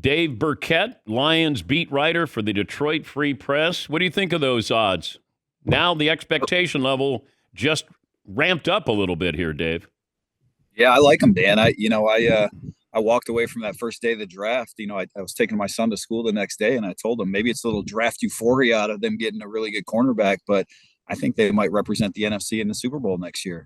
Dave Birkett, Lions beat writer for the Detroit Free Press. What do you think of those odds? Now the expectation level just ramped up a little bit here, Dave. Yeah, I like them, Dan. I walked away from that first day of the draft. I was taking my son to school the next day, and I told him maybe it's a little draft euphoria out of them getting a really good cornerback, but I think they might represent the NFC in the Super Bowl next year.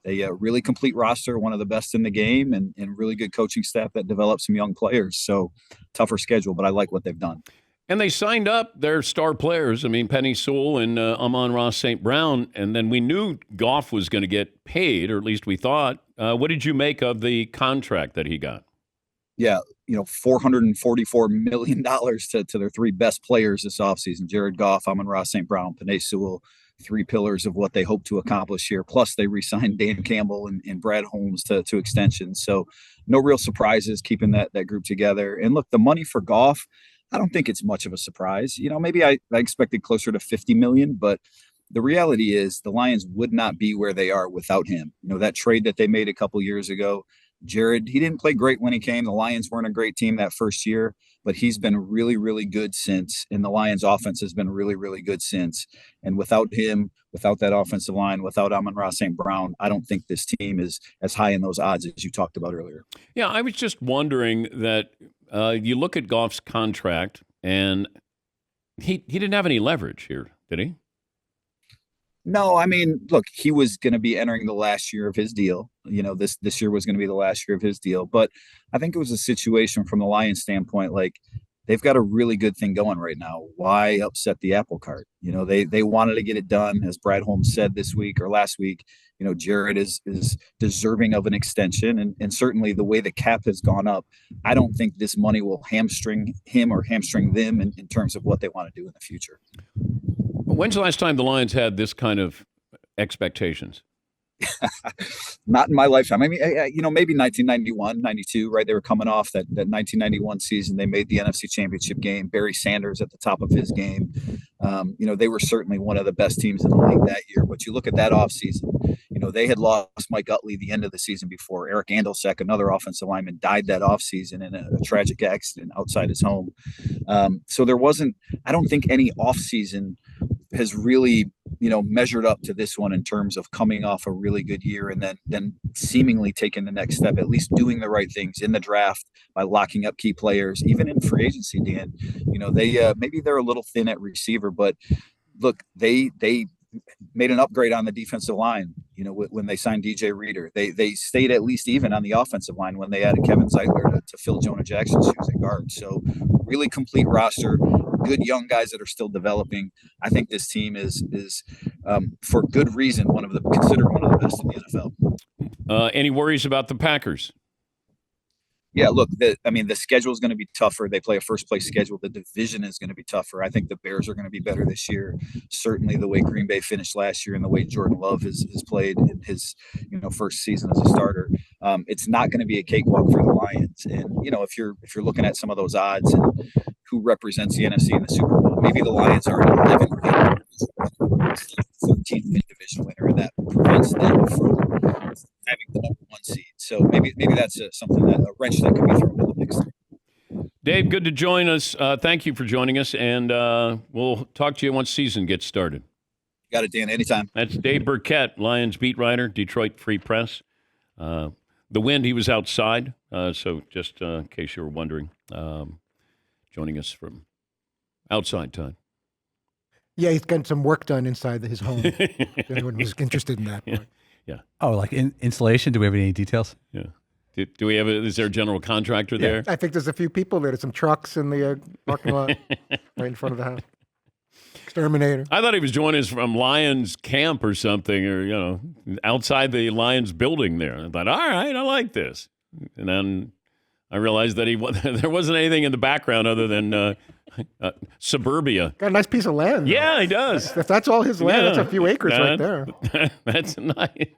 They really complete roster, one of the best in the game, and really good coaching staff that develops some young players. So tougher schedule, but I like what they've done. And they signed up their star players. I mean, Penny Sewell and Amon-Ra St. Brown. And then we knew Goff was going to get paid, or at least we thought. What did you make of the contract that he got? Yeah, $444 million to their three best players this offseason. Jared Goff, Amon-Ra St. Brown, Penny Sewell, three pillars of what they hope to accomplish here. Plus, they re-signed Dan Campbell and Brad Holmes to extensions. So no real surprises keeping that group together. And look, the money for Goff, I don't think it's much of a surprise. Maybe I expected closer to 50 million, but the reality is the Lions would not be where they are without him. That trade that they made a couple years ago, Jared, he didn't play great when he came. The Lions weren't a great team that first year, but he's been really, really good since. And the Lions offense has been really, really good since. And without him, without that offensive line, without Amon-Ra St. Brown, I don't think this team is as high in those odds as you talked about earlier. Yeah, I was just wondering that you look at Goff's contract, and he didn't have any leverage here, did he? No, I mean, look, he was going to be entering the last year of his deal. This year was going to be the last year of his deal. But I think it was a situation from the Lions standpoint, like they've got a really good thing going right now. Why upset the apple cart? They wanted to get it done, as Brad Holmes said this week or last week. Jared is deserving of an extension, and certainly the way the cap has gone up, I don't think this money will hamstring him or hamstring them in terms of what they want to do in the future. When's the last time the Lions had this kind of expectations? Not in my lifetime. I mean, maybe 1991, 92, right? They were coming off that 1991 season. They made the NFC Championship game. Barry Sanders at the top of his game. They were certainly one of the best teams in the league that year. But you look at that offseason, they had lost Mike Utley the end of the season before. Eric Andolsek, another offensive lineman, died that offseason in a tragic accident outside his home. So there wasn't, I don't think any offseason has really, measured up to this one in terms of coming off a really good year and then seemingly taking the next step, at least doing the right things in the draft by locking up key players, even in free agency, Dan. They maybe they're a little thin at receiver, but look, they made an upgrade on the defensive line. When they signed DJ Reader, they stayed at least even on the offensive line when they added Kevin Zeitler to fill Jonah Jackson's shoes at guard. So really complete roster, good young guys that are still developing. I think this team is for good reason considered one of the best in the NFL. Any worries about the Packers? Yeah, look, the schedule is going to be tougher. They play a first-place schedule. The division is going to be tougher. I think the Bears are going to be better this year. Certainly the way Green Bay finished last year and the way Jordan Love has played in his first season as a starter. It's not going to be a cakewalk for the Lions. And, if you're looking at some of those odds and who represents the NFC in the Super Bowl, maybe the Lions are an 11th 13th division winner, and that prevents them from having the number one seed. So maybe that's something a wrench that could be thrown in the mix. Dave, good to join us. Thank you for joining us, and we'll talk to you once season gets started. Got it, Dan. Anytime. That's Dave Birkett, Lions beat writer, Detroit Free Press. The wind, he was outside, so just in case you were wondering, joining us from outside time. Yeah, he's getting some work done inside his home. If anyone was interested in that. Yeah. Oh, like insulation? Do we have any details? Yeah. Do we have is there a general contractor there? I think there's a few people there. There's some trucks in the parking lot right in front of the house. Exterminator. I thought he was joining us from Lions camp or something, or, outside the Lions building there. I thought, all right, I like this. And then I realized that there wasn't anything in the background other than suburbia. Got a nice piece of land. Though. Yeah, he does. If that's all his land, that's a few acres right there. That's nice.